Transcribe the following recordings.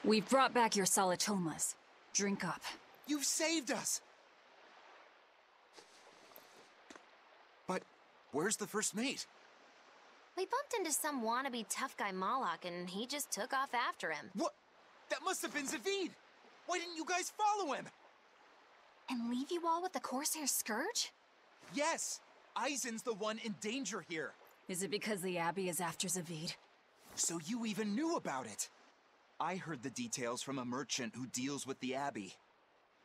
We've brought back your solitomas. Drink up. You've saved us! But where's the first mate? We bumped into some wannabe tough guy Moloch, and he just took off after him. What? That must have been Zavid! Why didn't you guys follow him? And leave you all with the Corsair Scourge? Yes! Eisen's the one in danger here. Is it because the Abbey is after Zavid? So you even knew about it? I heard the details from a merchant who deals with the Abbey.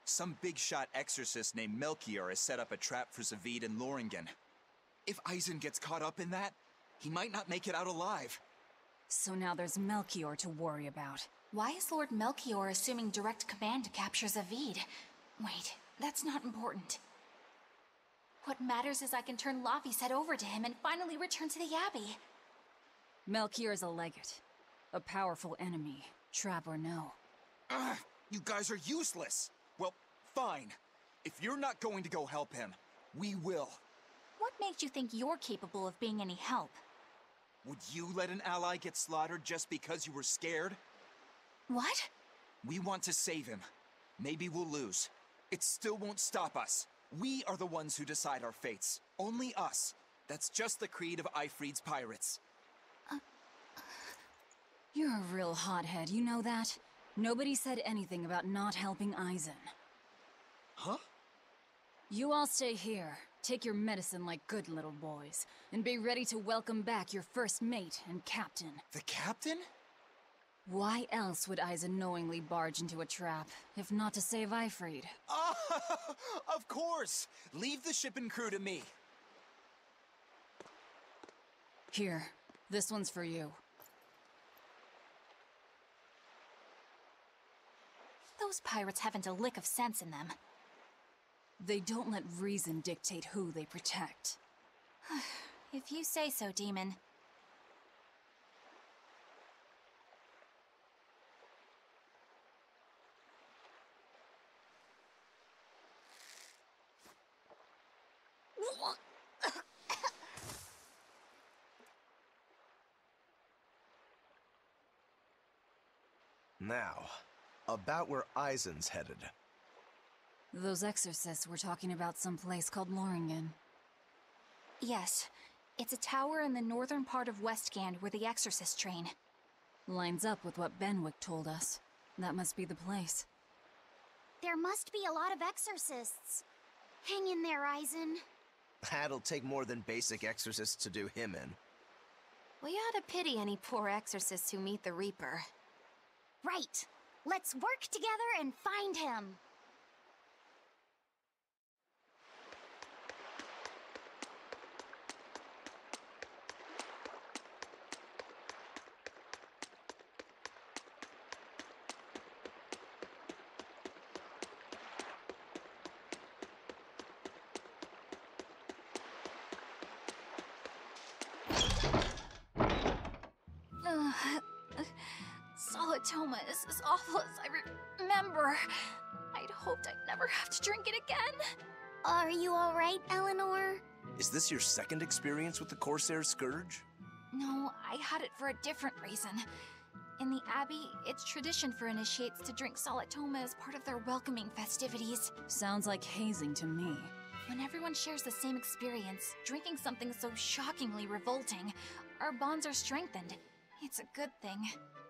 Some big-shot exorcist named Melchior has set up a trap for Zavid and Loringen. If Eisen gets caught up in that, he might not make it out alive. So now there's Melchior to worry about. Why is Lord Melchior assuming direct command to capture Zavid? Wait, that's not important. What matters is I can turn Laufey's head over to him and finally return to the Abbey. Melchior is a legate. A powerful enemy, trap or no. Ugh, you guys are useless! Well, fine. If you're not going to go help him, we will. What makes you think you're capable of being any help? Would you let an ally get slaughtered just because you were scared? What? We want to save him. Maybe we'll lose. It still won't stop us. We are the ones who decide our fates. Only us. That's just the creed of Eifried's pirates. You're a real hothead, you know that? Nobody said anything about not helping Eisen. Huh? You all stay here, take your medicine like good little boys, and be ready to welcome back your first mate and captain. The captain? Why else would Eisen knowingly barge into a trap, if not to save Eifried? Of course! Leave the ship and crew to me. Here, this one's for you. Those pirates haven't a lick of sense in them. They don't let reason dictate who they protect. If you say so, Demon. Now, about where Eisen's headed. Those exorcists were talking about some place called Loringen. Yes, it's a tower in the northern part of Westgand where the exorcists train. Lines up with what Benwick told us. That must be the place. There must be a lot of exorcists. Hang in there, Eisen. That'll take more than basic exorcists to do him in. We ought to pity any poor exorcists who meet the Reaper. Right. Let's work together and find him. Solitoma is as awful as I remember. I'd hoped I'd never have to drink it again. Are you all right, Eleanor? Is this your second experience with the Corsair Scourge? No, I had it for a different reason. In the Abbey, it's tradition for initiates to drink Solitoma as part of their welcoming festivities. Sounds like hazing to me. When everyone shares the same experience, drinking something so shockingly revolting, our bonds are strengthened. It's a good thing.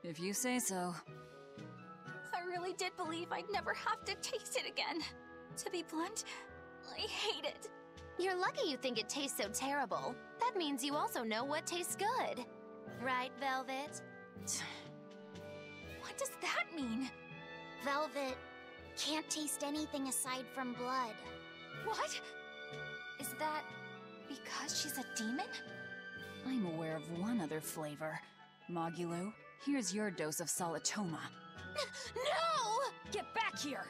If you say so. I really did believe I'd never have to taste it again. To be blunt, I hate it. You're lucky you think it tastes so terrible. That means you also know what tastes good. Right, Velvet? What does that mean? Velvet can't taste anything aside from blood. What? Is that because she's a demon? I'm aware of one other flavor. Mogulu, here's your dose of Solitoma. No! Get back here!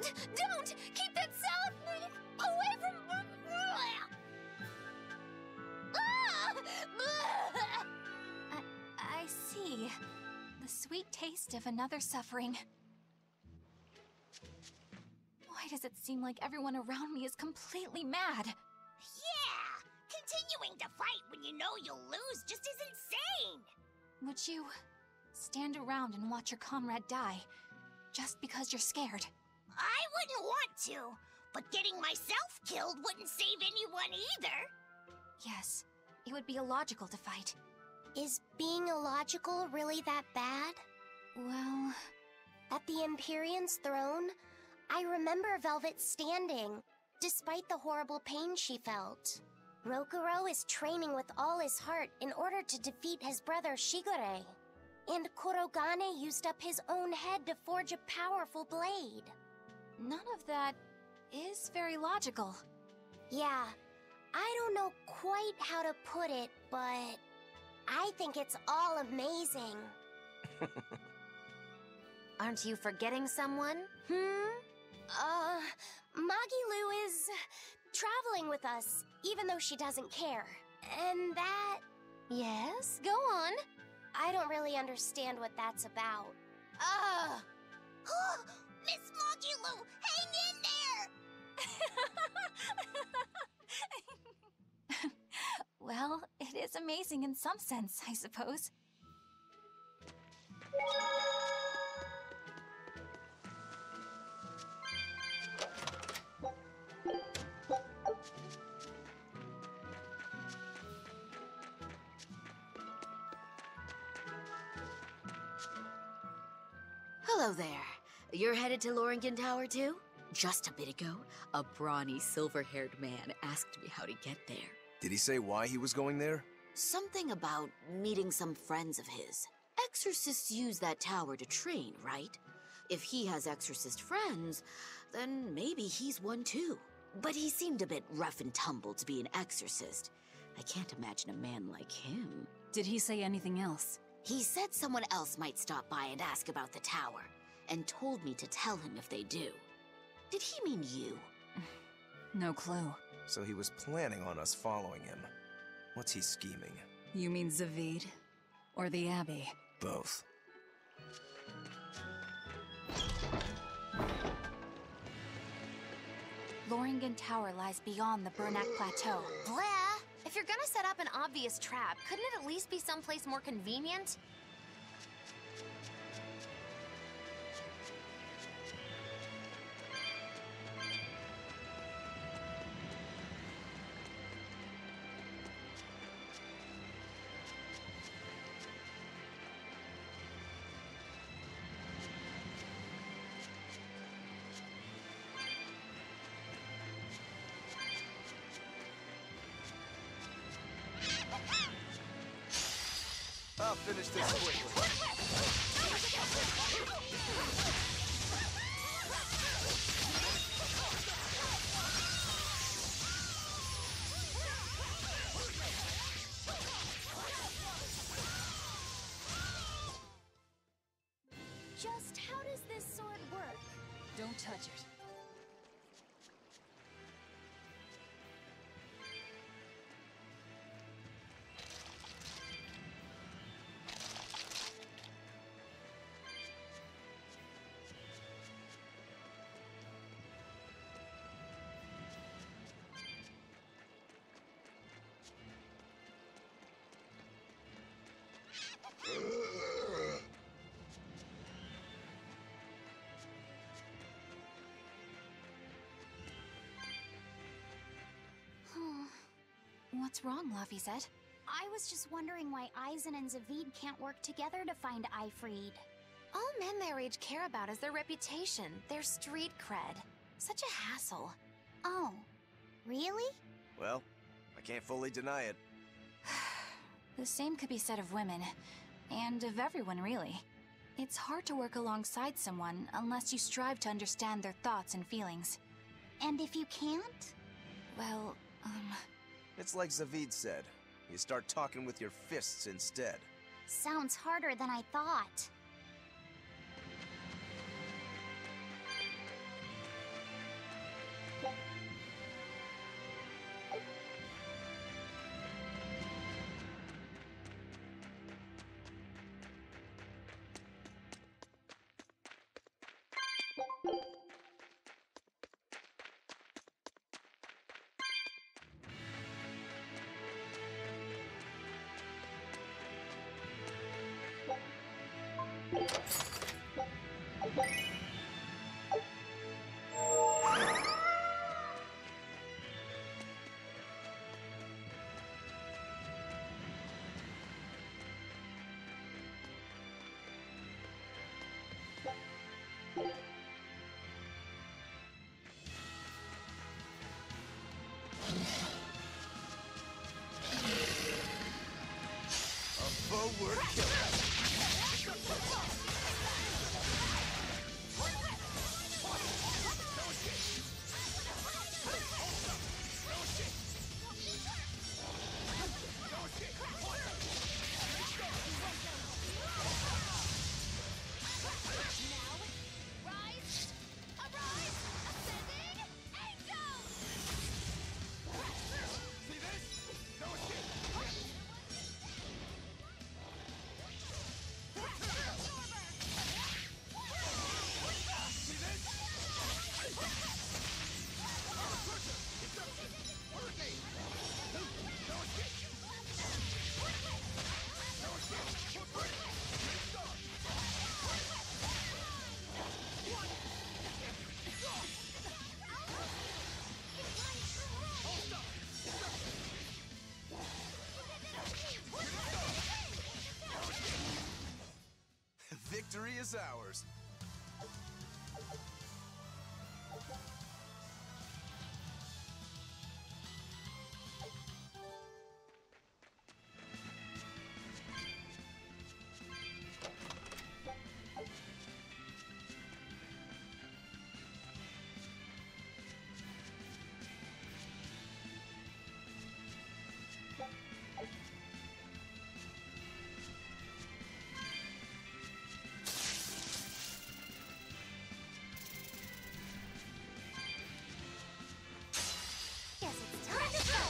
Don't! Keep that salad away from... I see. The sweet taste of another suffering. Why does it seem like everyone around me is completely mad? Yeah! Continuing to fight when you know you'll lose just isn't sane! Would you stand around and watch your comrade die, just because you're scared. I wouldn't want to, but getting myself killed wouldn't save anyone either. Yes, it would be illogical to fight. Is being illogical really that bad? Well... At the Empyrean's throne, I remember Velvet standing, despite the horrible pain she felt. Rokuro is training with all his heart in order to defeat his brother Shigure. And Kurogane used up his own head to forge a powerful blade. None of that is very logical. Yeah, I don't know quite how to put it, but I think it's all amazing. Aren't you forgetting someone? Magilu is traveling with us, even though she doesn't care. And that... Yes, go on. I don't really understand what that's about. Miss Magilu, hang in there! Well, it is amazing in some sense, I suppose. Hello there. You're headed to Loringen Tower too? Just a bit ago, a brawny, silver-haired man asked me how to get there. Did he say why he was going there? Something about meeting some friends of his. Exorcists use that tower to train, right? If he has exorcist friends, then maybe he's one too. But he seemed a bit rough and tumble to be an exorcist. I can't imagine a man like him. Did he say anything else? He said someone else might stop by and ask about the tower, and told me to tell him if they do. Did he mean you? No clue. So he was planning on us following him. What's he scheming? You mean Zavid? Or the Abbey? Both. Loringen Tower lies beyond the Burnak Plateau. Blah! If you're gonna set up an obvious trap, couldn't it at least be someplace more convenient? I'll finish this quickly. Just how does this sword work? Don't touch it. What's wrong, Laphicet? I was just wondering why Aizen and Zavid can't work together to find Aifreed. All men their age care about is their reputation, their street cred. Such a hassle. Oh, really? Well, I can't fully deny it. The same could be said of women, and of everyone, really. It's hard to work alongside someone unless you strive to understand their thoughts and feelings. And if you can't? Well, It's like Zavid said. You start talking with your fists instead. Sounds harder than I thought. Forward killer. Victory is ours. Guess it's time to go!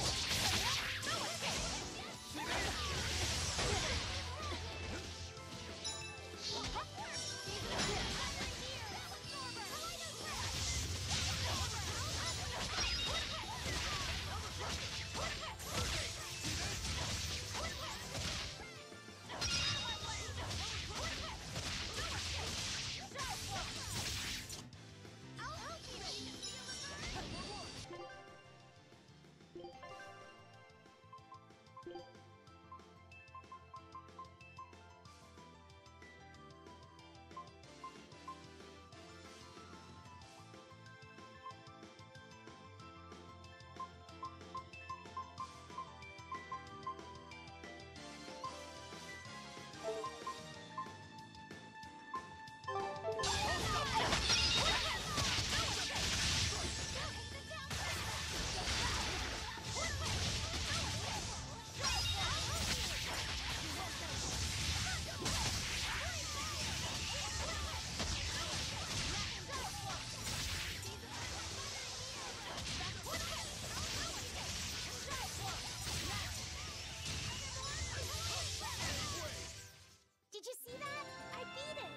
Did you see that? I beat it!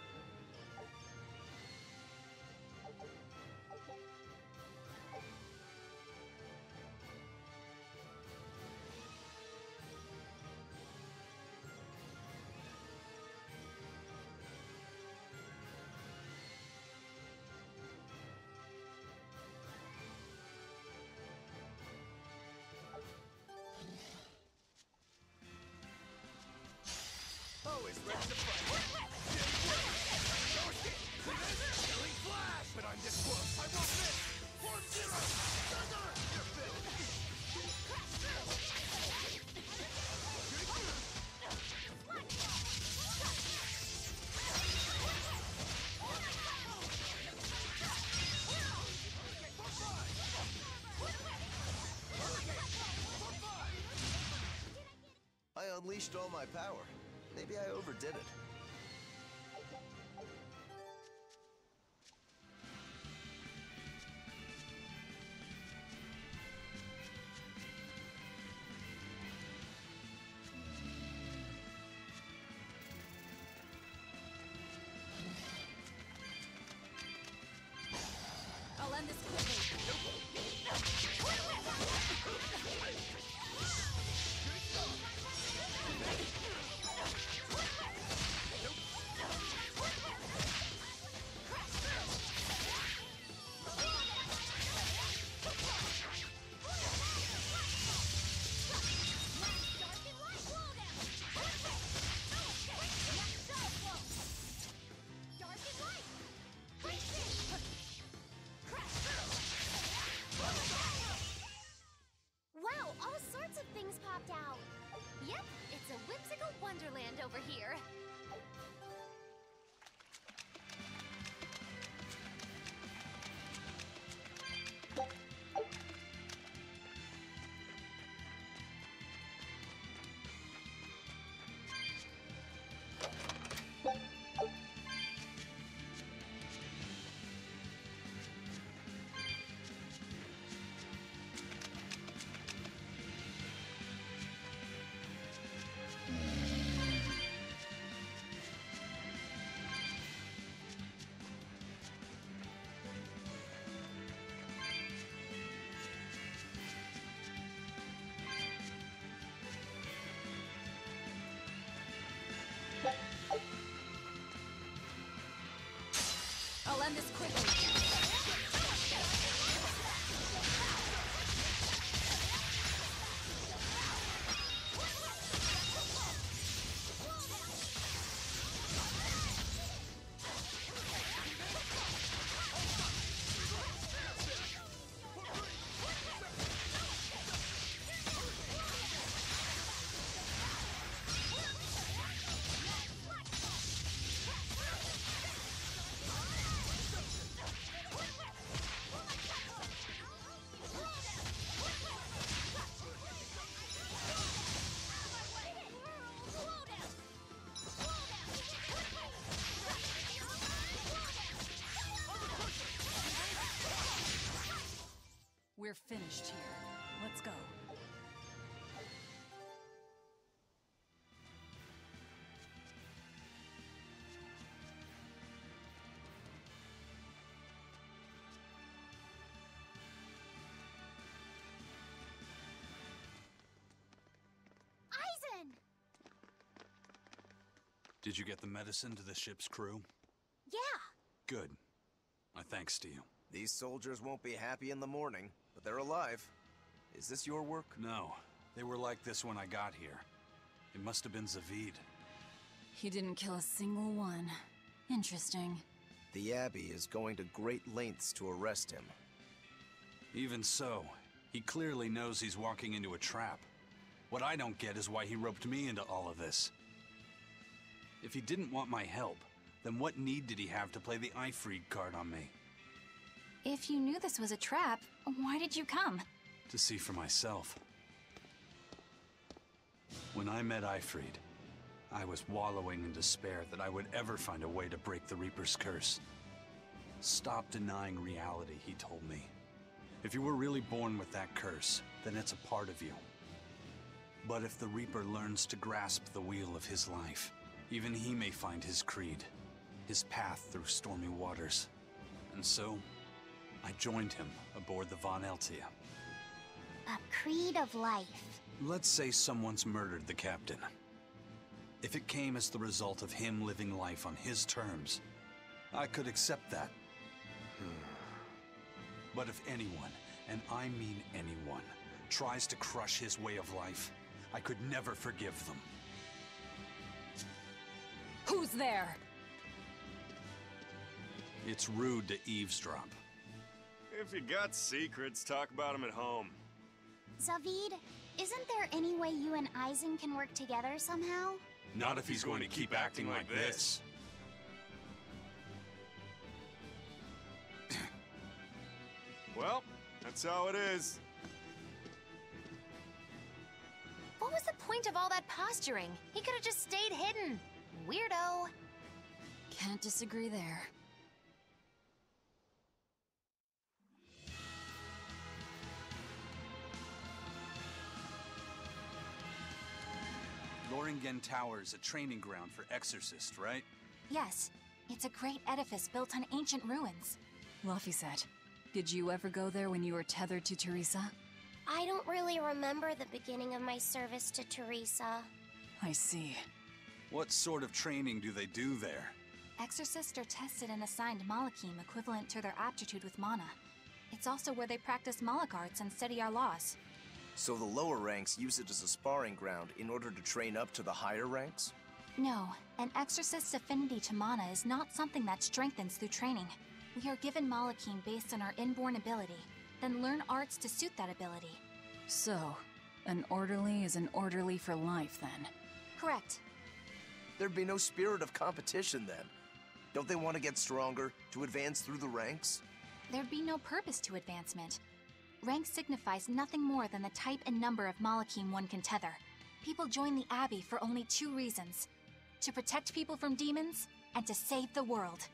Always ready to fight. Killing flash! But I'm this close. I won't miss! Form zero! Thunder! You're finished! I unleashed all my power. Maybe I overdid it. I'll end this quickly. Wow, all sorts of things popped out! Yep, it's It's a whimsical wonderland over here. I'll end this quickly. We're finished here. Let's go. Aizen! Did you get the medicine to the ship's crew? Yeah. Good. My thanks to you. These soldiers won't be happy in the morning, but they're alive. Is this your work? No. They were like this when I got here. It must have been Zavid. He didn't kill a single one. Interesting. The Abbey is going to great lengths to arrest him. Even so, he clearly knows he's walking into a trap. What I don't get is why he roped me into all of this. If he didn't want my help, then what need did he have to play the Ifrid card on me? If you knew this was a trap, why did you come? To see for myself. When I met Ifrid, I was wallowing in despair that I would ever find a way to break the Reaper's curse. Stop denying reality, he told me. If you were really born with that curse, then it's a part of you. But if the Reaper learns to grasp the wheel of his life, even he may find his creed, his path through stormy waters. And so, I joined him aboard the Von Eltia. A creed of life. Let's say someone's murdered the captain. If it came as the result of him living life on his terms, I could accept that. But if anyone, and I mean anyone, tries to crush his way of life, I could never forgive them. Who's there? It's rude to eavesdrop. If you got secrets, talk about them at home. Zavid, isn't there any way you and Aizen can work together somehow? Not if he's going to keep acting like this. Well, that's how it is. What was the point of all that posturing? He could have just stayed hidden. Weirdo. Can't disagree there. Loringen Tower is a training ground for exorcists, right? Yes, it's a great edifice built on ancient ruins. Laphicet, did you ever go there when you were tethered to Teresa? I don't really remember the beginning of my service to Teresa. I see. What sort of training do they do there? Exorcists are tested and assigned Malachim equivalent to their aptitude with mana. It's also where they practice Malach arts and study our laws. So the lower ranks use it as a sparring ground in order to train up to the higher ranks? No, an exorcist's affinity to mana is not something that strengthens through training. We are given Malachim based on our inborn ability, then learn arts to suit that ability. So, an orderly is an orderly for life, then. Correct. There'd be no spirit of competition then. Don't they want to get stronger, to advance through the ranks? There'd be no purpose to advancement. Rank signifies nothing more than the type and number of Malachim one can tether. People join the Abbey for only 2 reasons. To protect people from demons, and to save the world.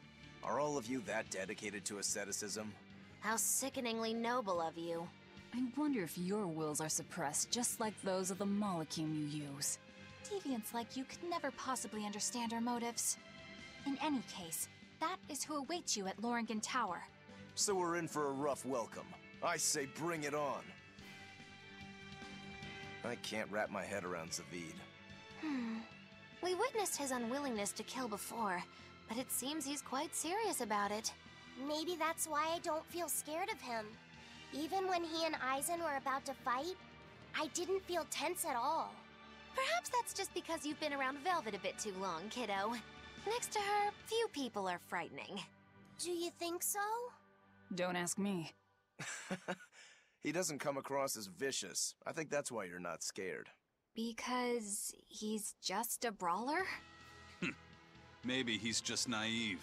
Are all of you that dedicated to asceticism? How sickeningly noble of you. I wonder if your wills are suppressed just like those of the Malachim you use. Deviants like you could never possibly understand our motives. In any case, that is who awaits you at Loringen Tower. So we're in for a rough welcome. I say bring it on. I can't wrap my head around Zavid. We witnessed his unwillingness to kill before, but it seems he's quite serious about it. Maybe that's why I don't feel scared of him. Even when he and Eisen were about to fight, I didn't feel tense at all. Perhaps that's just because you've been around Velvet a bit too long, kiddo. Next to her, few people are frightening. Do you think so? Don't ask me. He doesn't come across as vicious. I think that's why you're not scared. Because he's just a brawler? Maybe he's just naive.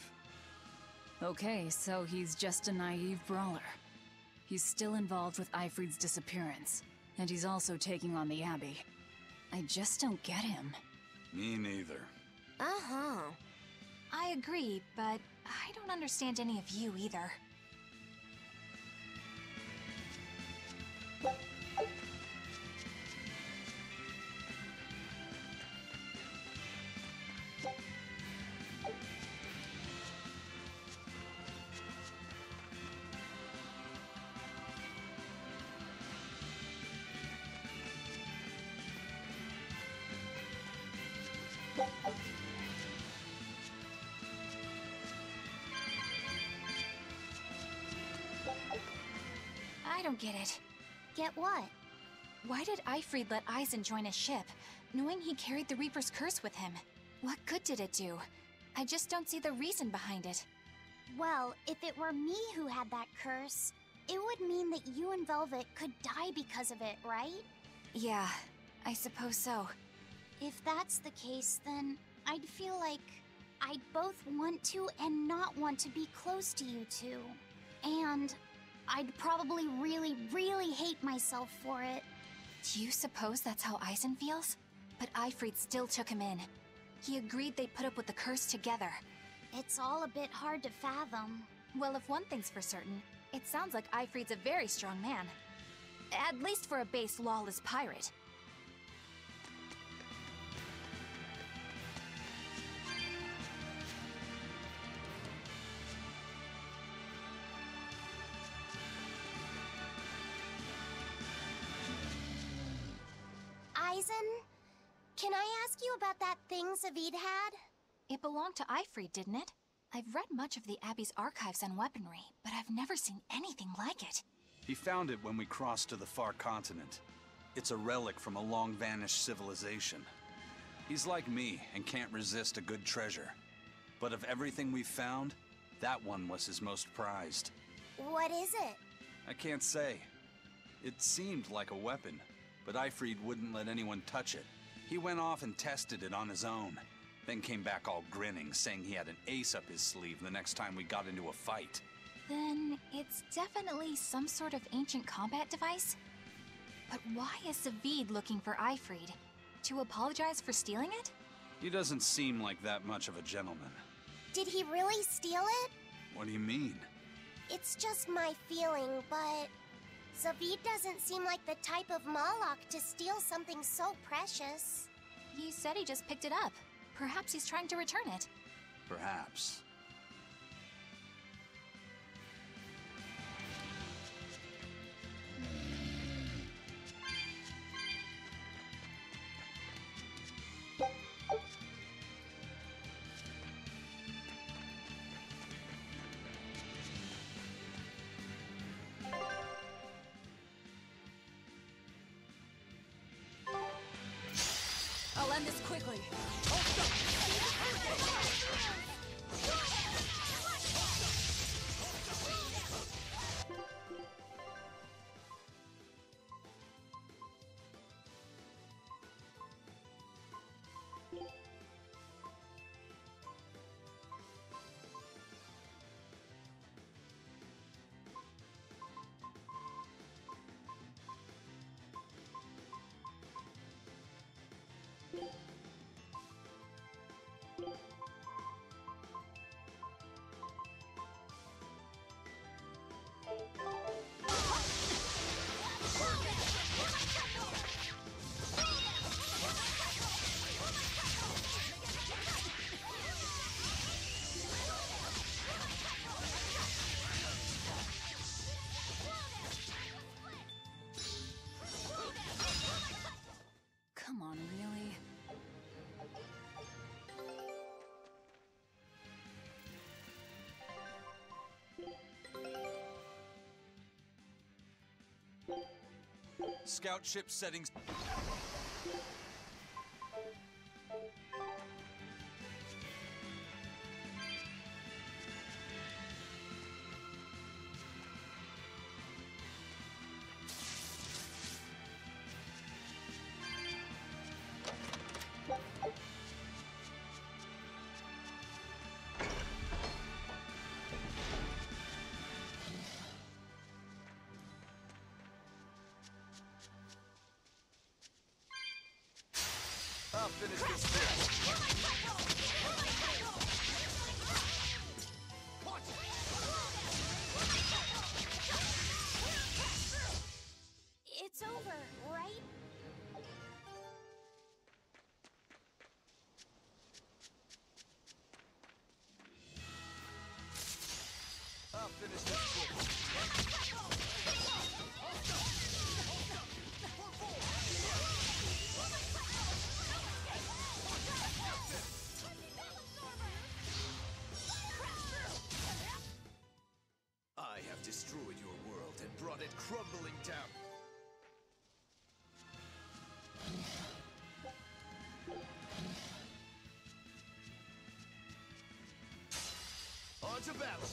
Okay, so he's just a naive brawler. He's still involved with Eifried's disappearance, and he's also taking on the Abbey. I just don't get him. Me neither. Uh-huh. I agree, but I don't understand any of you either. I don't get it. Get what? Why did Eifried let Eisen join his ship, knowing he carried the Reaper's curse with him? What good did it do? I just don't see the reason behind it. Well, if it were me who had that curse, it would mean that you and Velvet could die because of it, right? Yeah, I suppose so. If that's the case, then I'd feel like I'd both want to and not want to be close to you two. And I'd probably really, really hate myself for it. Do you suppose that's how Eisen feels? But Eifried still took him in. He agreed they'd put up with the curse together. It's all a bit hard to fathom. Well, if one thing's for certain, it sounds like Eifried's a very strong man. At least for a base lawless pirate. Eisen, can I ask you about that thing Zavid had? It belonged to Eifried, didn't it? I've read much of the Abbey's archives on weaponry, but I've never seen anything like it. He found it when we crossed to the far continent. It's a relic from a long-vanished civilization. He's like me and can't resist a good treasure. But of everything we've found, that one was his most prized. What is it? I can't say. It seemed like a weapon, but Eifried wouldn't let anyone touch it. He went off and tested it on his own, then came back all grinning, saying he had an ace up his sleeve the next time we got into a fight. Then it's definitely some sort of ancient combat device? But why is Zavid looking for Eifried? To apologize for stealing it? He doesn't seem like that much of a gentleman. Did he really steal it? What do you mean? It's just my feeling, but Zavid doesn't seem like the type of Malak to steal something so precious. He said he just picked it up. Perhaps he's trying to return it. Perhaps. I'll end this quickly. Scout ship settings. I'll finish this thing. It's over, right? I'll finish this quick. I have destroyed your world and brought it crumbling down. On to battle!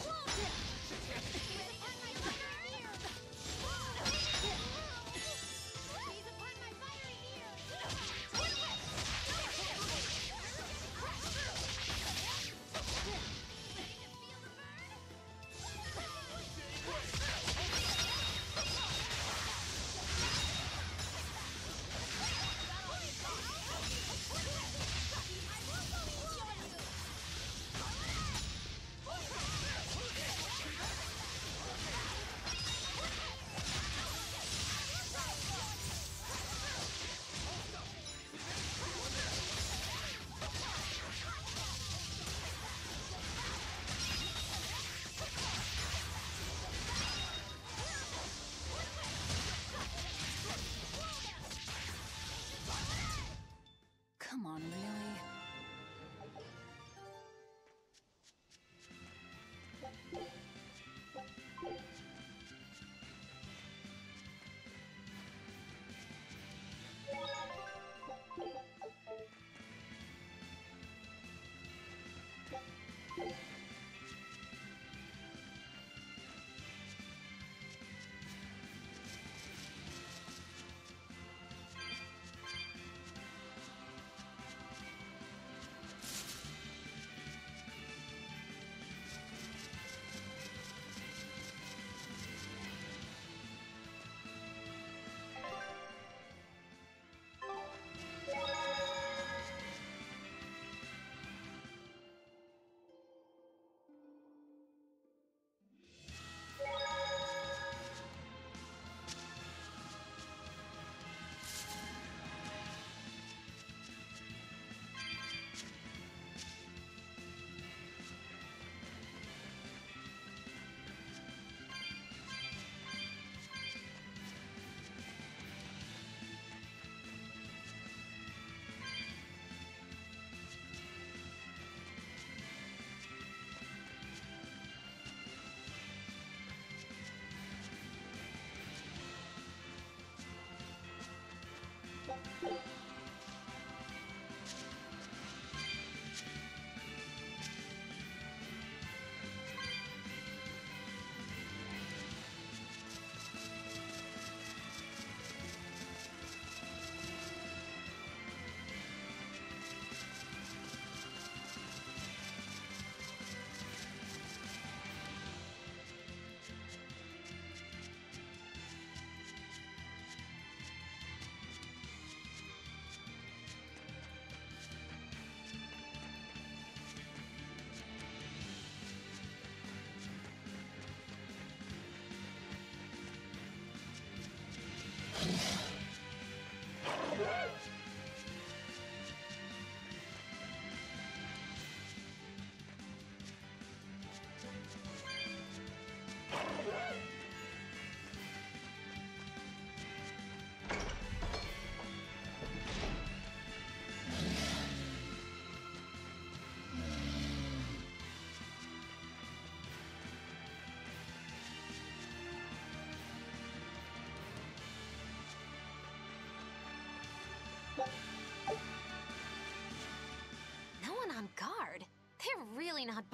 Come on, really?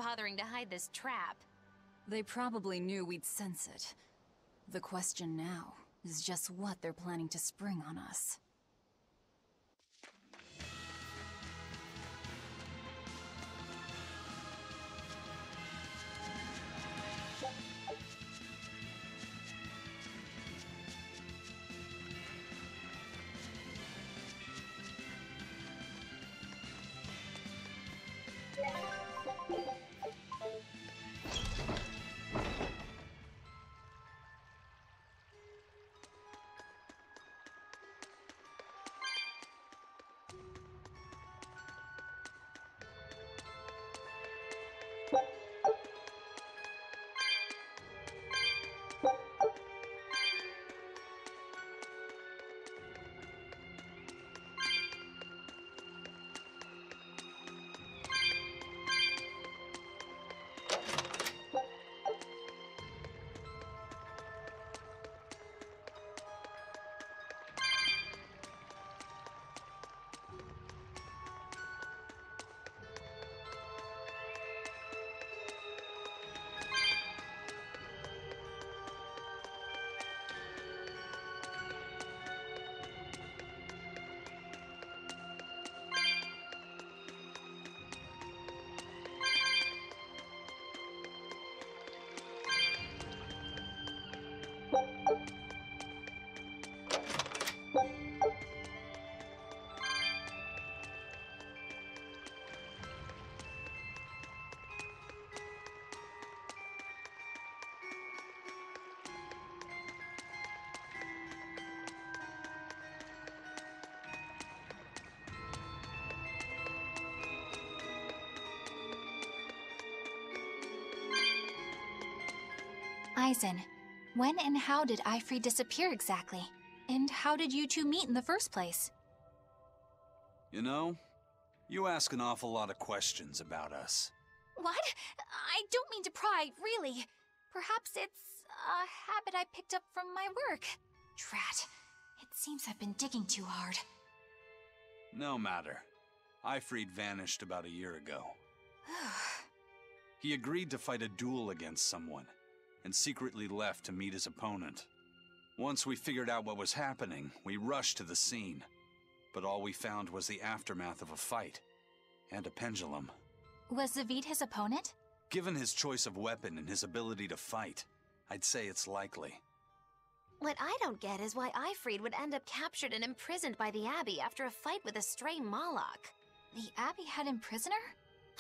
bothering to hide this trap. They probably knew we'd sense it. The question now is just what they're planning to spring on us. Aizen, when and how did Ifrit disappear exactly? And how did you two meet in the first place? You know, you ask an awful lot of questions about us. What? I don't mean to pry, really. Perhaps it's a habit I picked up from my work. Drat. It seems I've been digging too hard. No matter. Ifrit vanished about a year ago. He agreed to fight a duel against someone, and secretly left to meet his opponent. Once we figured out what was happening, we rushed to the scene. But all we found was the aftermath of a fight, and a pendulum. Was Zavid his opponent? Given his choice of weapon and his ability to fight, I'd say it's likely. What I don't get is why Ifrit would end up captured and imprisoned by the Abbey after a fight with a stray Moloch. The Abbey had him prisoner?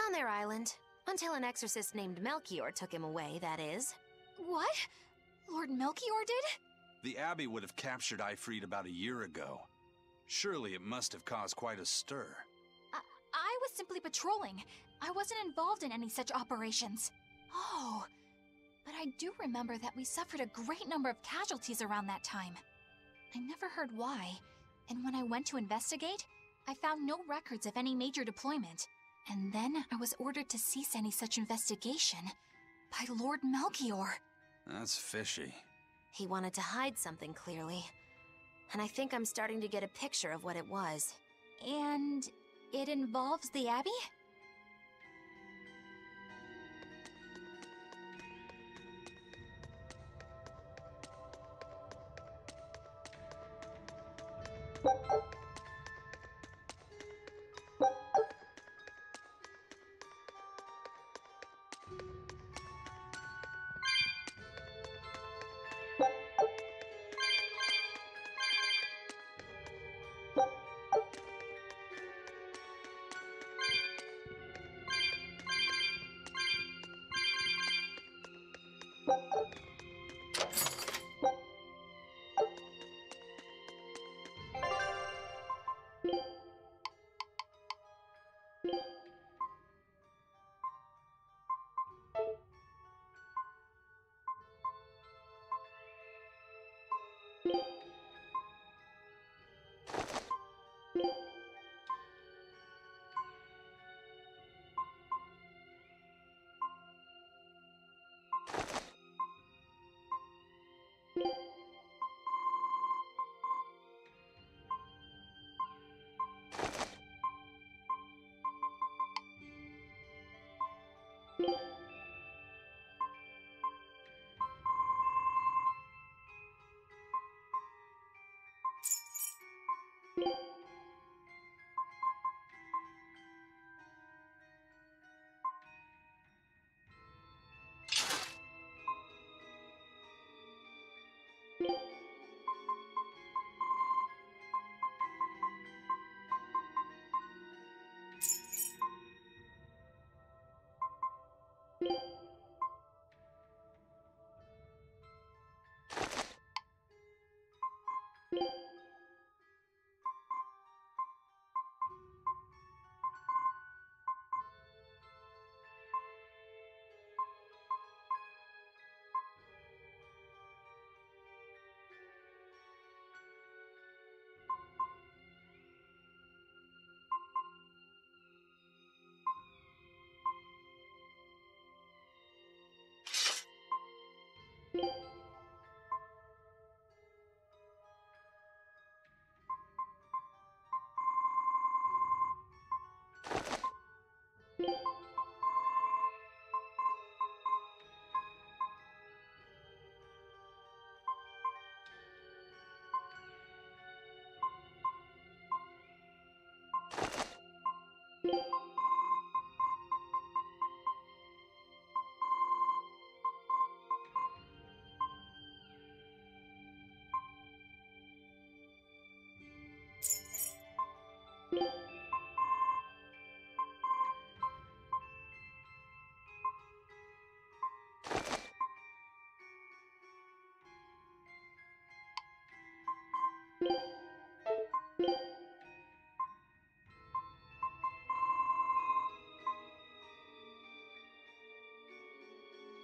On their island. Until an exorcist named Melchior took him away, that is. What? Lord Melchior did? The Abbey would have captured Ifrit about a year ago. Surely it must have caused quite a stir. I was simply patrolling. I wasn't involved in any such operations. Oh, but I do remember that we suffered a great number of casualties around that time. I never heard why, and when I went to investigate, I found no records of any major deployment. And then I was ordered to cease any such investigation by Lord Melchior. That's fishy. He wanted to hide something, clearly. And I think I'm starting to get a picture of what it was. And it involves the Abbey?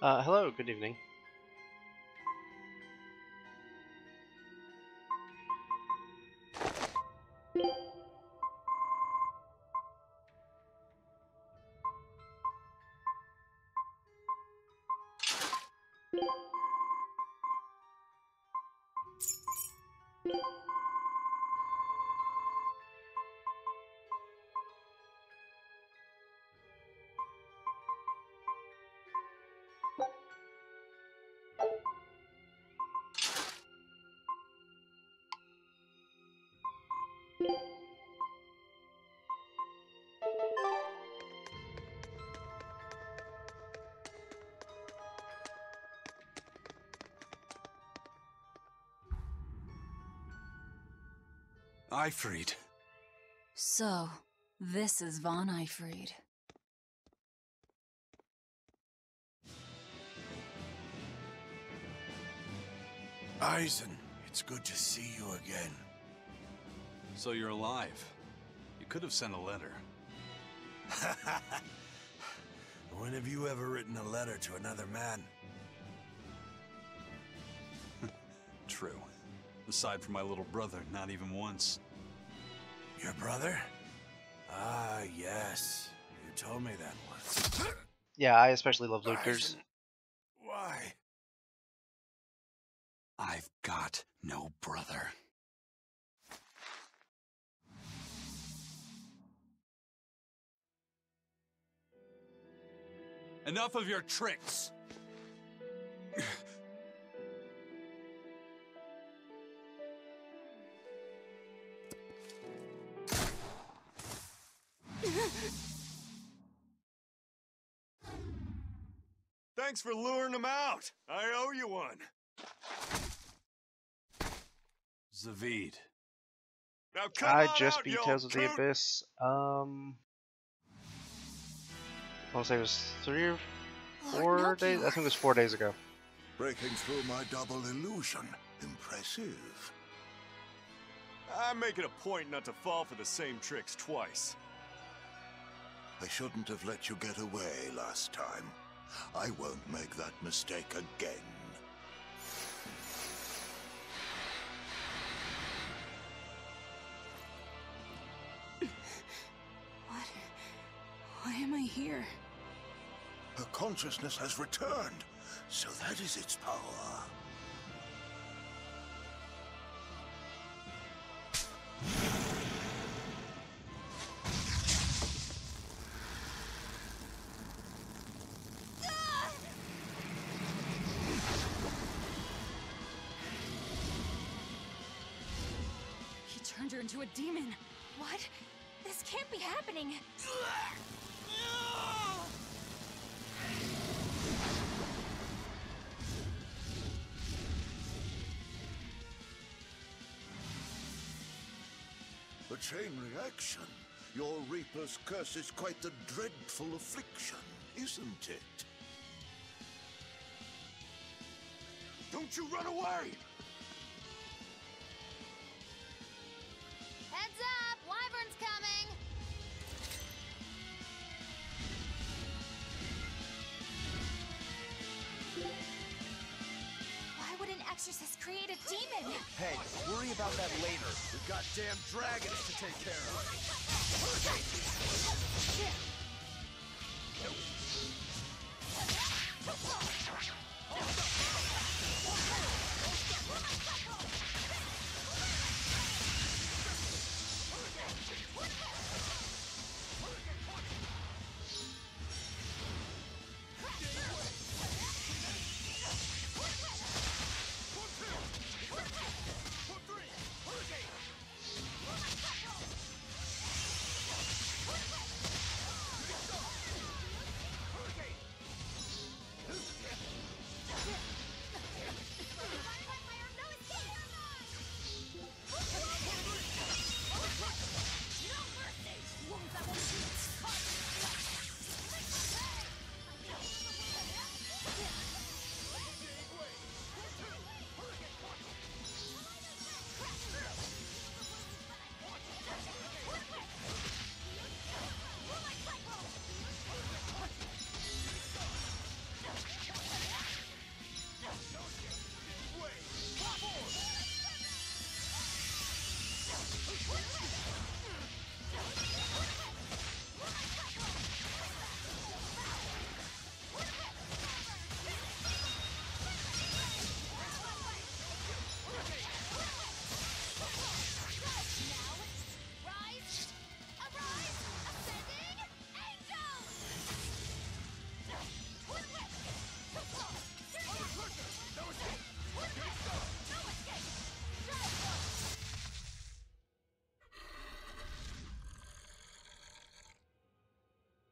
Hello, good evening. Ifrid. So, this is Von Ifrid. Eisen, it's good to see you again. So you're alive. You could have sent a letter. When have you ever written a letter to another man? True. Aside from my little brother, not even once. Your brother? Ah, yes. You told me that once. Yeah, I especially love looters. Eisen, why? I've got no brother. Enough of your tricks! Thanks for luring him out. I owe you one. Zavid. Now come I on just out, beat you Tales old of the coot. Abyss. I want to say it was 3 or 4 days. I think it was 4 days ago. Breaking through my double illusion. Impressive. I'm making a point not to fall for the same tricks twice. I shouldn't have let you get away last time. I won't make that mistake again. Why am I here? Her consciousness has returned, so that is its power. into a demon. What? This can't be happening. A chain reaction. Your Reaper's curse is quite a dreadful affliction, isn't it? Don't you run away! Heads up! Wyvern's coming! Why would an exorcist create a demon? Hey, worry about that later. We've got damn dragons to take care of.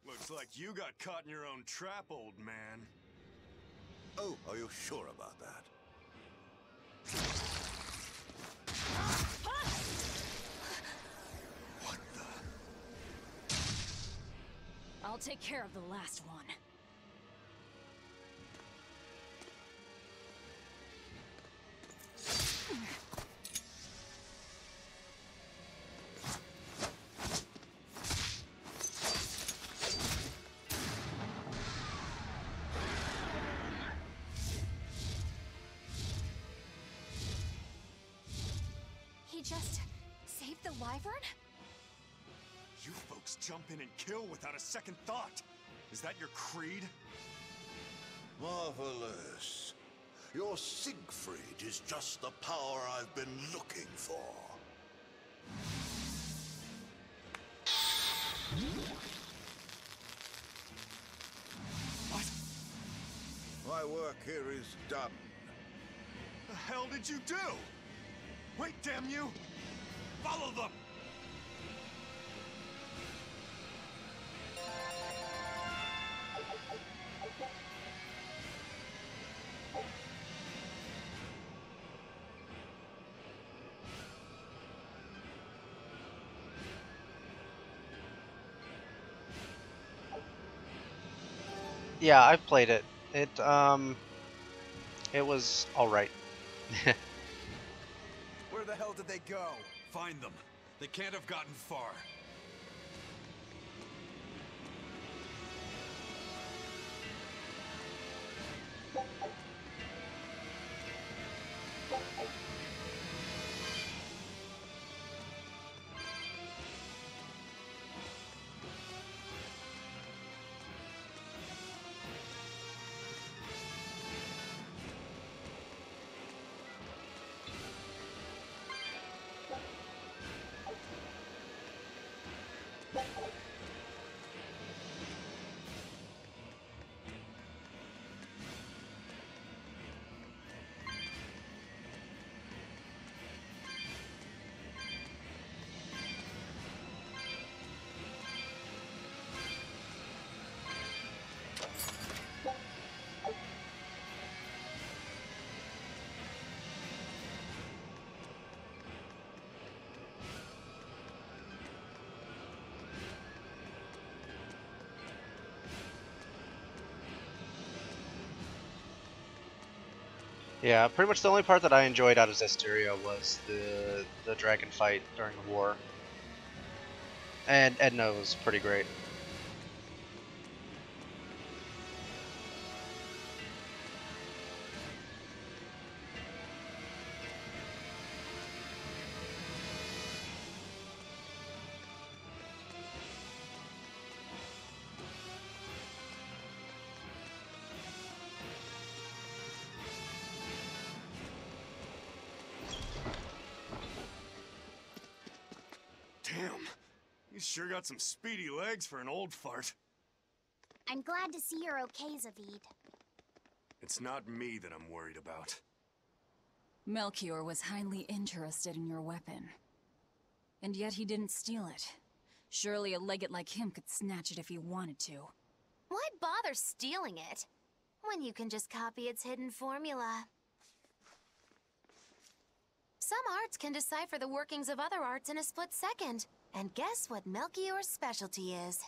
Looks like you got caught in your own trap, old man. Oh, are you sure about that? What the? I'll take care of the last one. He just saved the wyvern? You folks jump in and kill without a second thought. Is that your creed? Marvelous. Your Siegfried is just the power I've been looking for. What? My work here is done. The hell did you do? Wait, damn you! Follow them! Yeah, I've played it. It was alright. Where the hell did they go? Find them. They can't have gotten far. Yeah, pretty much the only part that I enjoyed out of Zestiria was the dragon fight during the war. And Edna was pretty great. Damn, you sure got some speedy legs for an old fart. I'm glad to see you're okay, Zavid. It's not me that I'm worried about. Melchior was highly interested in your weapon. And yet he didn't steal it. Surely a legate like him could snatch it if he wanted to. Why bother stealing it when you can just copy its hidden formula? Some arts can decipher the workings of other arts in a split second. And guess what Melchior's specialty is?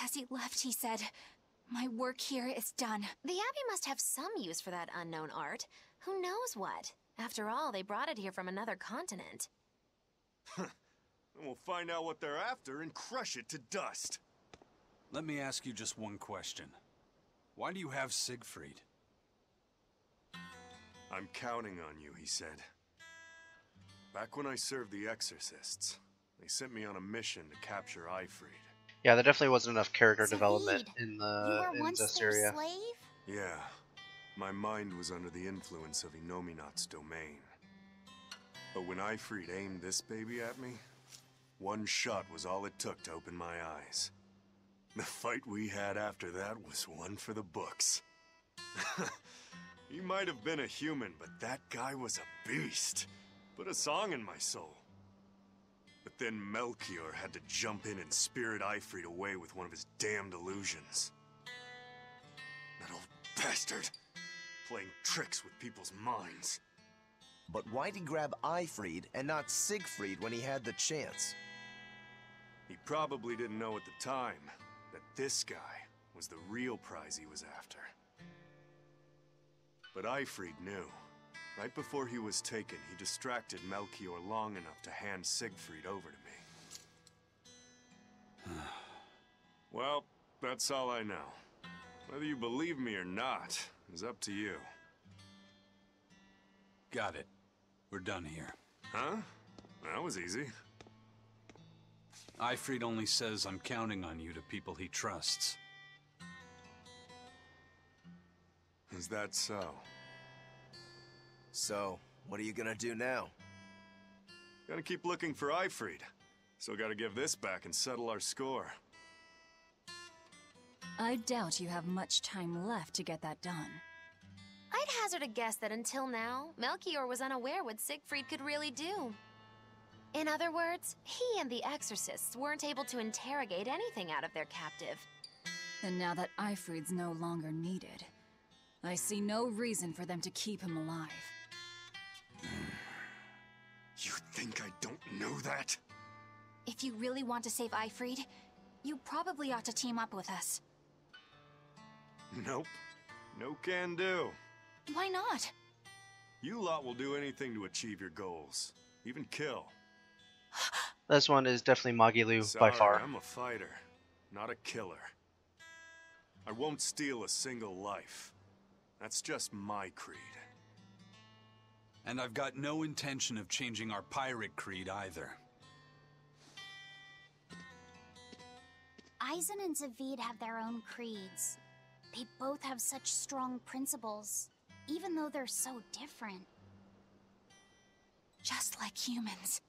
As he left, he said, "My work here is done." The Abbey must have some use for that unknown art. Who knows what? After all, they brought it here from another continent. Then we'll find out what they're after and crush it to dust. Let me ask you just one question. Why do you have Siegfried? I'm counting on you, he said. Back when I served the Exorcists, they sent me on a mission to capture Eifried. Yeah, there definitely wasn't enough character Zavid, development in you were once their Zestiria. slave? Yeah, my mind was under the influence of Inominat's domain. But when Eifried aimed this baby at me, one shot was all it took to open my eyes. The fight we had after that was one for the books. He might have been a human, but that guy was a beast. Put a song in my soul. But then Melchior had to jump in and spirit Eifried away with one of his damned illusions. That old bastard, playing tricks with people's minds. But why'd he grab Eifried and not Siegfried when he had the chance? He probably didn't know at the time that this guy was the real prize he was after. But Eifried knew. Right before he was taken, he distracted Melchior long enough to hand Siegfried over to me. Well, that's all I know. Whether you believe me or not is up to you. Got it. We're done here. Huh? That was easy. Eifried only says I'm counting on you to people he trusts. Is that so? So, what are you gonna do now? Gotta keep looking for Eifried. Still gotta give this back and settle our score. I doubt you have much time left to get that done. I'd hazard a guess that until now, Melchior was unaware what Siegfried could really do. In other words, he and the Exorcists weren't able to interrogate anything out of their captive. And now that Eifried's no longer needed, I see no reason for them to keep him alive. You think I don't know that? If you really want to save Eifried, you probably ought to team up with us. Nope. No can do. Why not? You lot will do anything to achieve your goals. Even kill. This one is definitely Magilu Sorry, by far. I'm a fighter, not a killer. I won't steal a single life. That's just my creed. And I've got no intention of changing our pirate creed either. Eisen and Zavid have their own creeds. They both have such strong principles, even though they're so different. Just like humans.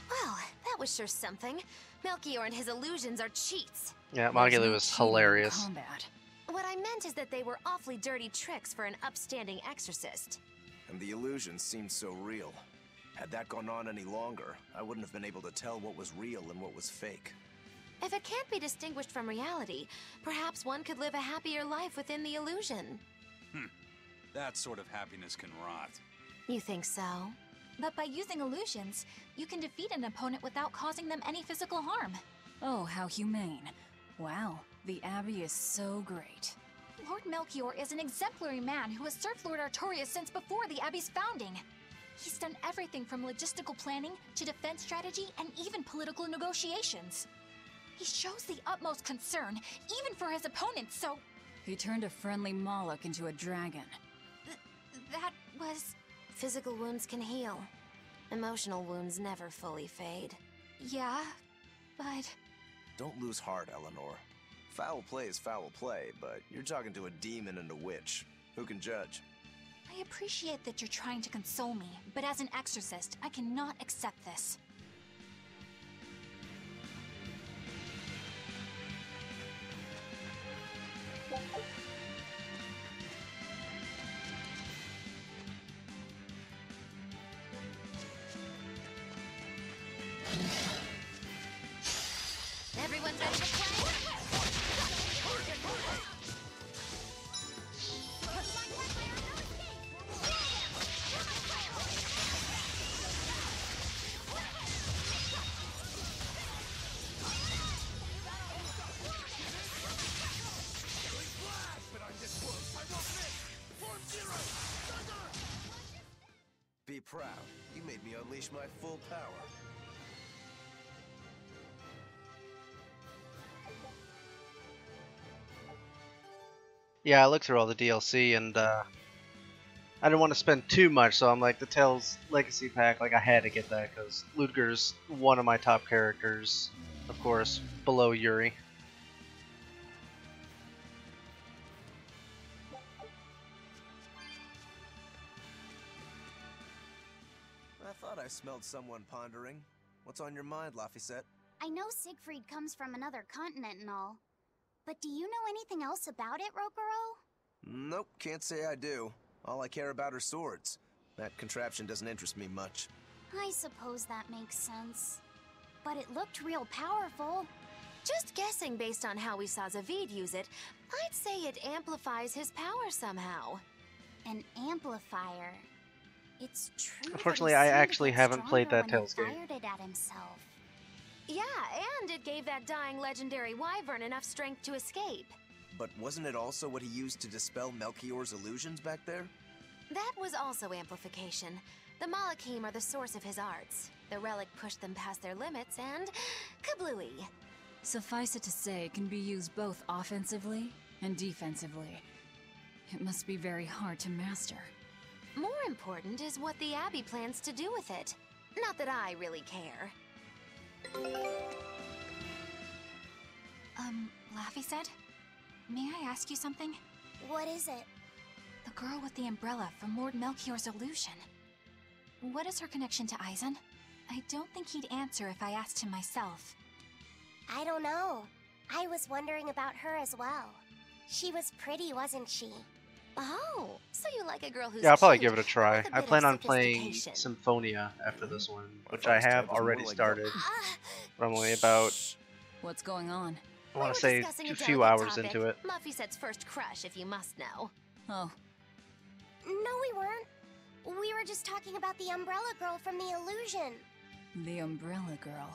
Well, that was sure something. Melchior and his illusions are cheats. Yeah, There's Magilu no was cheating in hilarious. combat. What I meant is that they were awfully dirty tricks for an upstanding exorcist. And the illusion seemed so real. Had that gone on any longer, I wouldn't have been able to tell what was real and what was fake. If it can't be distinguished from reality, perhaps one could live a happier life within the illusion. That sort of happiness can rot. You think so? But by using illusions, you can defeat an opponent without causing them any physical harm. Oh, how humane. Wow, The Abbey is so great. Lord Melchior is an exemplary man who has served Lord Artorias since before the Abbey's founding. He's done everything from logistical planning to defense strategy and even political negotiations. He shows the utmost concern, even for his opponents, so... He turned a friendly Moloch into a dragon. That was... Physical wounds can heal. Emotional wounds never fully fade. Yeah, but... Don't lose heart, Eleanor. Foul play is foul play, but you're talking to a demon and a witch. Who can judge? I appreciate that you're trying to console me, but as an exorcist, I cannot accept this. Everyone ready to play? Be proud. You made me unleash my full power. Yeah, I looked through all the DLC and I didn't want to spend too much, so I'm like, the Tales Legacy Pack, like I had to get that because Ludger's one of my top characters, of course, below Yuri. I thought I smelled someone pondering. What's on your mind, Laphicet? I know Siegfried comes from another continent and all. But do you know anything else about it, Rokuro? Nope, can't say I do. All I care about are swords. That contraption doesn't interest me much. I suppose that makes sense. But it looked real powerful. Just guessing based on how we saw Zavid use it, I'd say it amplifies his power somehow. An amplifier. It's true. Unfortunately, I actually haven't played that Tales game. Fired it at himself. Yeah, and it gave that dying legendary wyvern enough strength to escape. But wasn't it also what he used to dispel Melchior's illusions back there? That was also amplification. The Malachim are the source of his arts. The relic pushed them past their limits and... kablooey. Suffice it to say, it can be used both offensively and defensively. It must be very hard to master. More important is what the Abbey plans to do with it. Not that I really care. Laphicet? May I ask you something? What is it? The girl with the umbrella from Lord Melchior's illusion. What is her connection to Eisen? I don't think he'd answer if I asked him myself. I don't know. I was wondering about her as well. She was pretty, wasn't she? Oh, so you like a girl who's Yeah, I'll probably cute, give it a try. with a I bit plan of on playing sophistication. Symphonia after this one, which thought I this have type was more already like started. Ah, But I'm only about, What's going on? I want We to were say, discussing a a few delicate hours topic. into it. Laphicet's first crush, if you must know. Oh, no, we weren't. We were just talking about the umbrella girl from the illusion. the Umbrella Girl.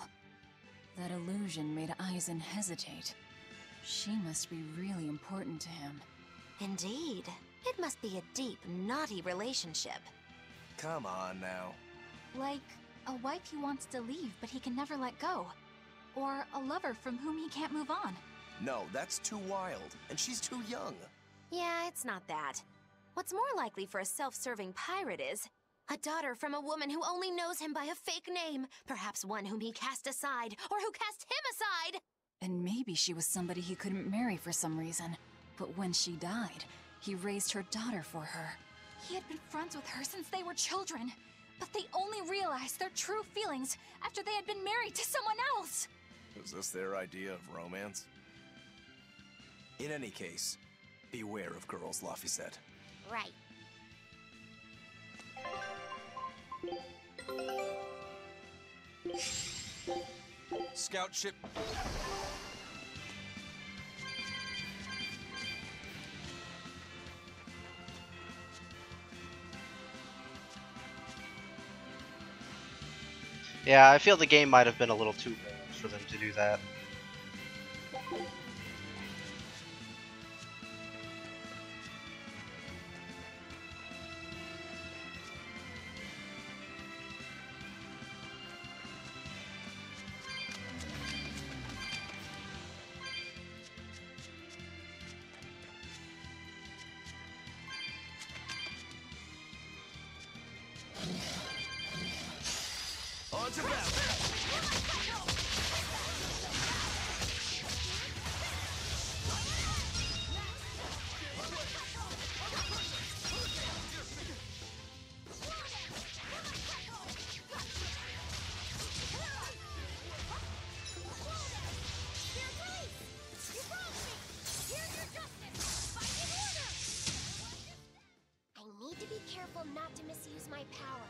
That illusion made Eisen hesitate. She must be really important to him. Indeed. It must be a deep, naughty relationship. Come on now. Like a wife he wants to leave, but he can never let go. Or a lover from whom he can't move on. No, that's too wild, and she's too young. Yeah, it's not that. What's more likely for a self-serving pirate is a daughter from a woman who only knows him by a fake name, perhaps one whom he cast aside, or who cast him aside! And maybe she was somebody he couldn't marry for some reason. But when she died, he raised her daughter for her. He had been friends with her since they were children, but they only realized their true feelings after they had been married to someone else. Is this their idea of romance? In any case, beware of girls, Laphicet. Right. Scout ship. Yeah, I feel the game might have been a little too bold for them to do that. On to battle! I need to be careful not to misuse my power.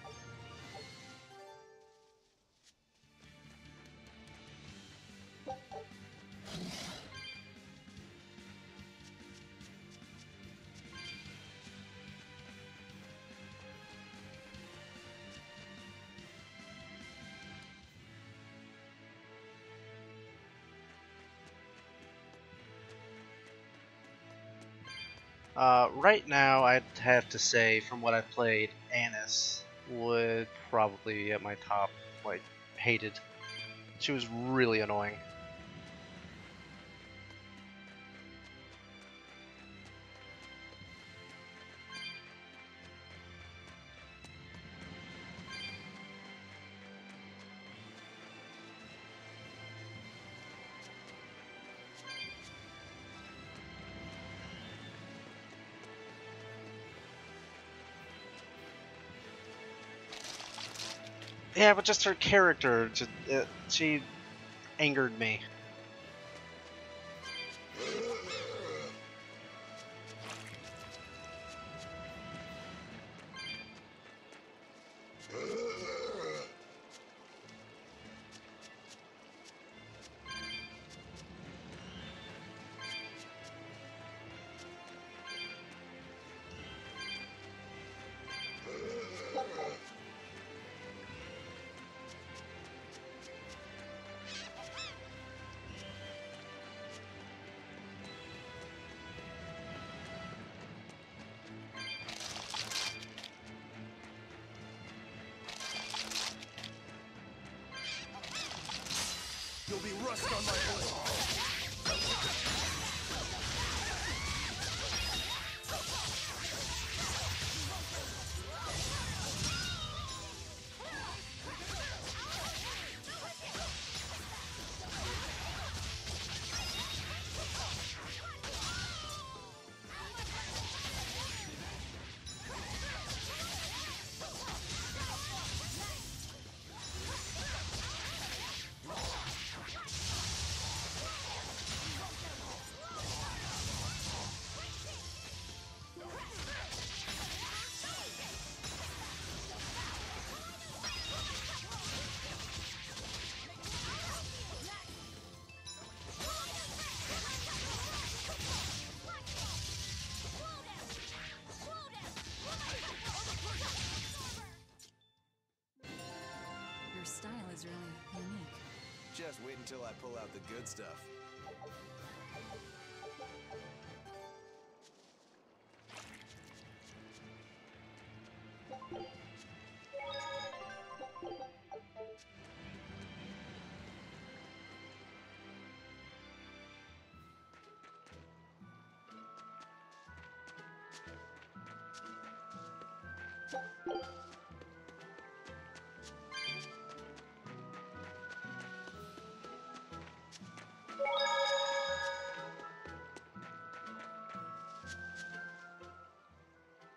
Right now, I'd have to say, from what I've played, Annis would probably be at my top, like, hated. She was really annoying. Yeah, but just her character, she angered me. You'll be rust on my blade. Your style is really unique. Just wait until I pull out the good stuff.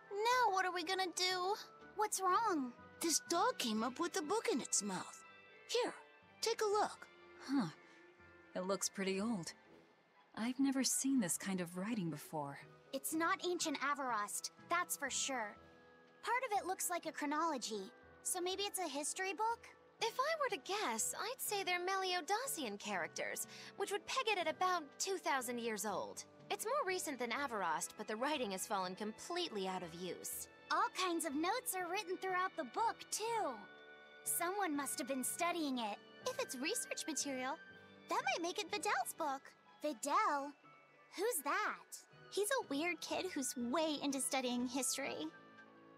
Now what are we gonna do? What's wrong? This dog came up with a book in its mouth. Here, take a look. Huh. It looks pretty old. I've never seen this kind of writing before. It's not ancient Avarost, that's for sure. Part of it looks like a chronology, so maybe it's a history book? If I were to guess, I'd say they're Meliodosian characters, which would peg it at about 2,000 years old. It's more recent than Avarost, but the writing has fallen completely out of use. All kinds of notes are written throughout the book, too. Someone must have been studying it. If it's research material, that might make it Videl's book. Videl? Who's that? He's a weird kid who's way into studying history.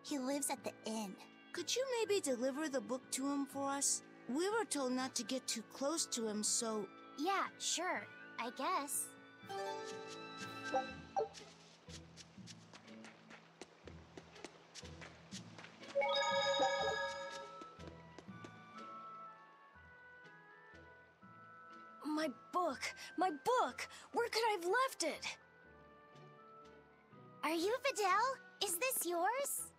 He lives at the inn. Could you maybe deliver the book to him for us? We were told not to get too close to him, so... Yeah, sure. I guess. My book! My book! Where could I have left it? Are you Videl? Is this yours?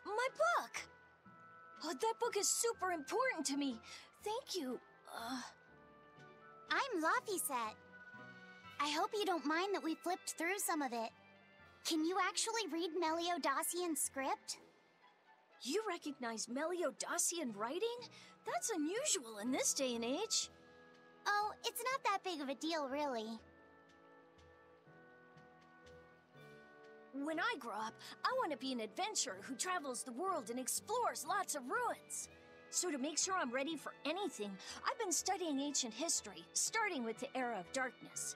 My book! Oh, that book is super important to me. Thank you. I'm Laphicet. I hope you don't mind that we flipped through some of it. Can you actually read Meliodacian script? You recognize Meliodacian writing? That's unusual in this day and age. Oh, it's not that big of a deal, really. When I grow up, I want to be an adventurer who travels the world and explores lots of ruins. So to make sure I'm ready for anything, I've been studying ancient history, starting with the Era of Darkness.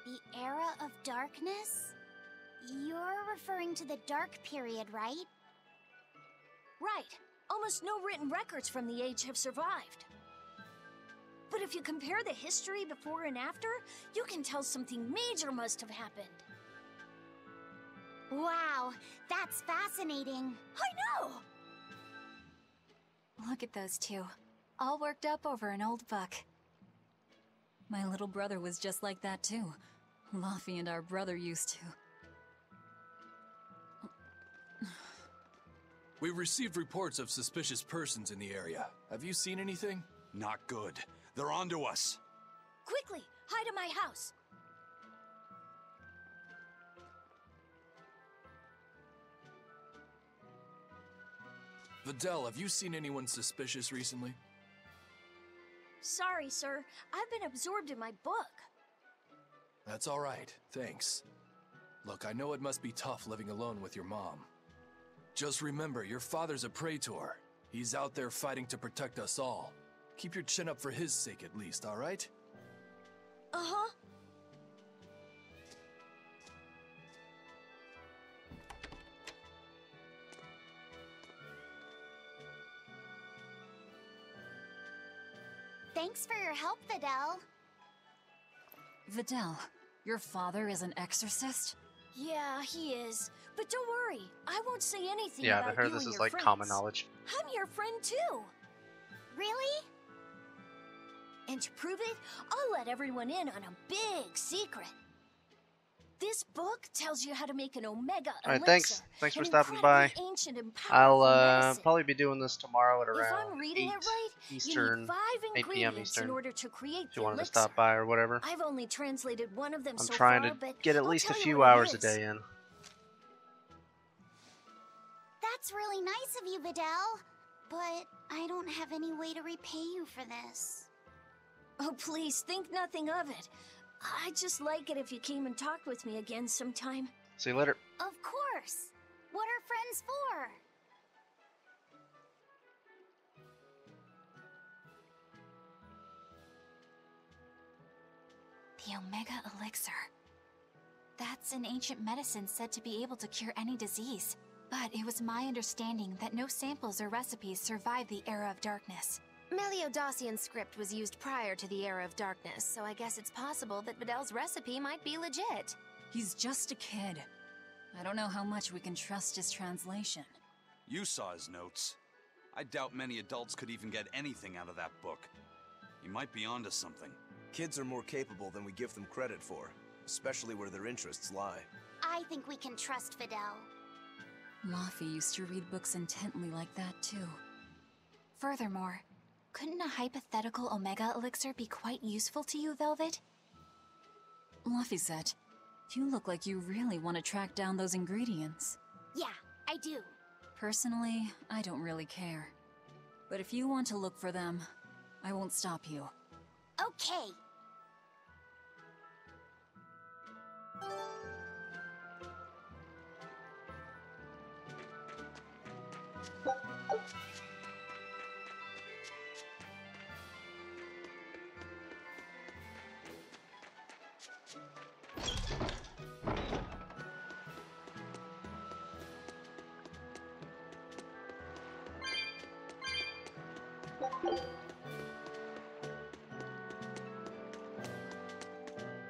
The Era of Darkness? You're referring to the Dark Period, right? Right. Almost no written records from the age have survived. But if you compare the history before and after, you can tell something major must have happened. Wow, that's fascinating. I know! Look at those two, all worked up over an old book. My little brother was just like that too. Laffy and our brother used to. We've received reports of suspicious persons in the area. Have you seen anything? Not good. They're onto us. Quickly, hide in my house. Videl, have you seen anyone suspicious recently? Sorry, sir. I've been absorbed in my book. That's all right, thanks. Look, I know it must be tough living alone with your mom. Just remember, your father's a praetor. He's out there fighting to protect us all. Keep your chin up for his sake at least, all right? Uh-huh. Thanks for your help, Videl. Videl, your father is an exorcist? Yeah, he is. But don't worry, I won't say anything Yeah, about I've heard you this and is your like friends. common knowledge. I'm your friend too. Really? And to prove it, I'll let everyone in on a big secret. This book tells you how to make an Omega Alright, elixir. thanks for an stopping by. incredibly ancient and powerful I'll medicine. probably be doing this tomorrow at If around I'm reading 8 it right, Eastern, you need 5 8 p.m. ingredients in Eastern. order to create If you the wanted to elixir. stop by or whatever. I've only translated one of them I'm so trying far, to but get at I'll least a tell you few what it hours a is. day in. That's really nice of you, Videl. But I don't have any way to repay you for this. Oh, please, think nothing of it. I'd just like it if you came and talked with me again sometime. See you later. Of course. What are friends for? The Omega Elixir. That's an ancient medicine said to be able to cure any disease. But it was my understanding that no samples or recipes survived the Era of Darkness. Meliodacian script was used prior to the Era of Darkness, so I guess it's possible that Videl's recipe might be legit. He's just a kid. I don't know how much we can trust his translation. You saw his notes. I doubt many adults could even get anything out of that book. He might be onto something. Kids are more capable than we give them credit for, especially where their interests lie. I think we can trust Videl. Laffy used to read books intently like that too. Furthermore, couldn't a hypothetical Omega Elixir be quite useful to you, Velvet? Laphicet, you look like you really want to track down those ingredients. Yeah, I do. Personally, I don't really care. But if you want to look for them, I won't stop you. Okay.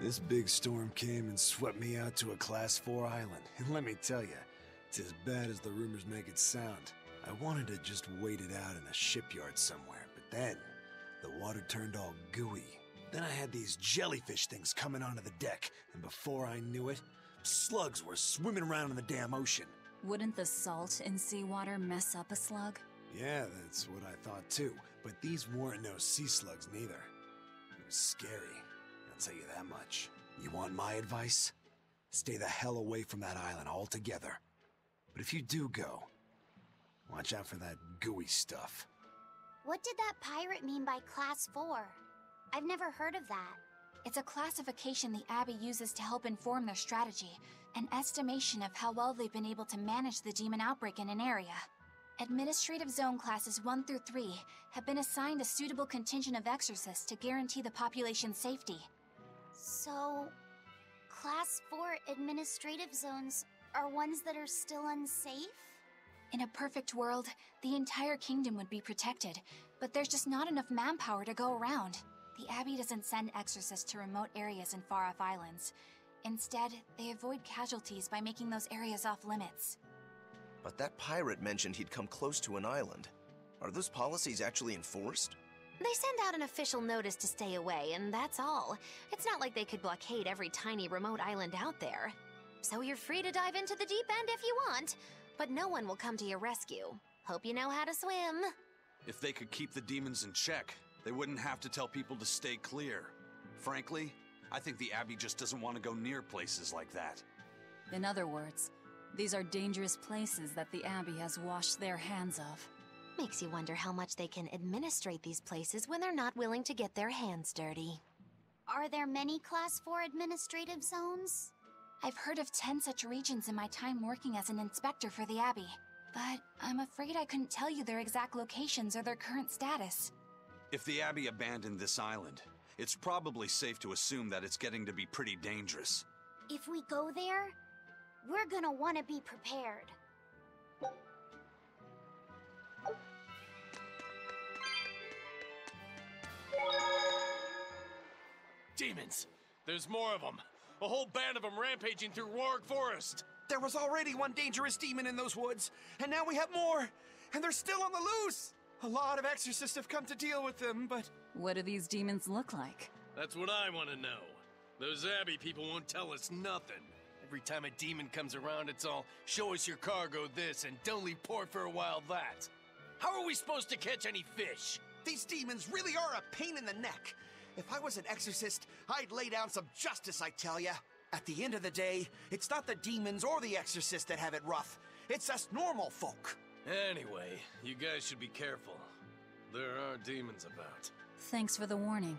This big storm came and swept me out to a Class 4 island, and let me tell you, it's as bad as the rumors make it sound. I wanted to just wait it out in a shipyard somewhere, but then The water turned all gooey. Then I had these jellyfish things coming onto the deck, and before I knew it, slugs were swimming around in the damn ocean. Wouldn't the salt in seawater mess up a slug? Yeah, that's what I thought too, but these weren't no sea slugs neither. It was scary, I'll tell you that much. You want my advice? Stay the hell away from that island altogether. But if you do go, watch out for that gooey stuff. What did that pirate mean by Class 4? I've never heard of that. It's a classification the Abbey uses to help inform their strategy, an estimation of how well they've been able to manage the demon outbreak in an area. Administrative Zone Classes 1 through 3 have been assigned a suitable contingent of exorcists to guarantee the population's safety. So, Class 4 administrative zones are ones that are still unsafe? In a perfect world, the entire kingdom would be protected, but there's just not enough manpower to go around. The Abbey doesn't send exorcists to remote areas and far-off islands. Instead, they avoid casualties by making those areas off-limits. But that pirate mentioned he'd come close to an island. Are those policies actually enforced? They send out an official notice to stay away, and that's all. It's not like they could blockade every tiny remote island out there. So you're free to dive into the deep end if you want, but no one will come to your rescue. Hope you know how to swim. If they could keep the demons in check, they wouldn't have to tell people to stay clear. Frankly, I think the Abbey just doesn't want to go near places like that. In other words, these are dangerous places that the Abbey has washed their hands of. Makes you wonder how much they can administrate these places when they're not willing to get their hands dirty. Are there many Class 4 administrative zones? I've heard of 10 such regions in my time working as an inspector for the Abbey, but I'm afraid I couldn't tell you their exact locations or their current status. If the Abbey abandoned this island, it's probably safe to assume that it's getting to be pretty dangerous. If we go there, we're gonna want to be prepared. Demons! There's more of them! A whole band of them rampaging through Roark Forest! There was already one dangerous demon in those woods, and now we have more! And they're still on the loose! A lot of exorcists have come to deal with them, but... What do these demons look like? That's what I want to know. Those Abbey people won't tell us nothing. Every time a demon comes around, it's all, show us your cargo this, and don't leave port for a while that. How are we supposed to catch any fish? These demons really are a pain in the neck. If I was an exorcist, I'd lay down some justice, I tell ya. At the end of the day, it's not the demons or the exorcists that have it rough. It's us normal folk. Anyway, you guys should be careful. There are demons about. Thanks for the warning.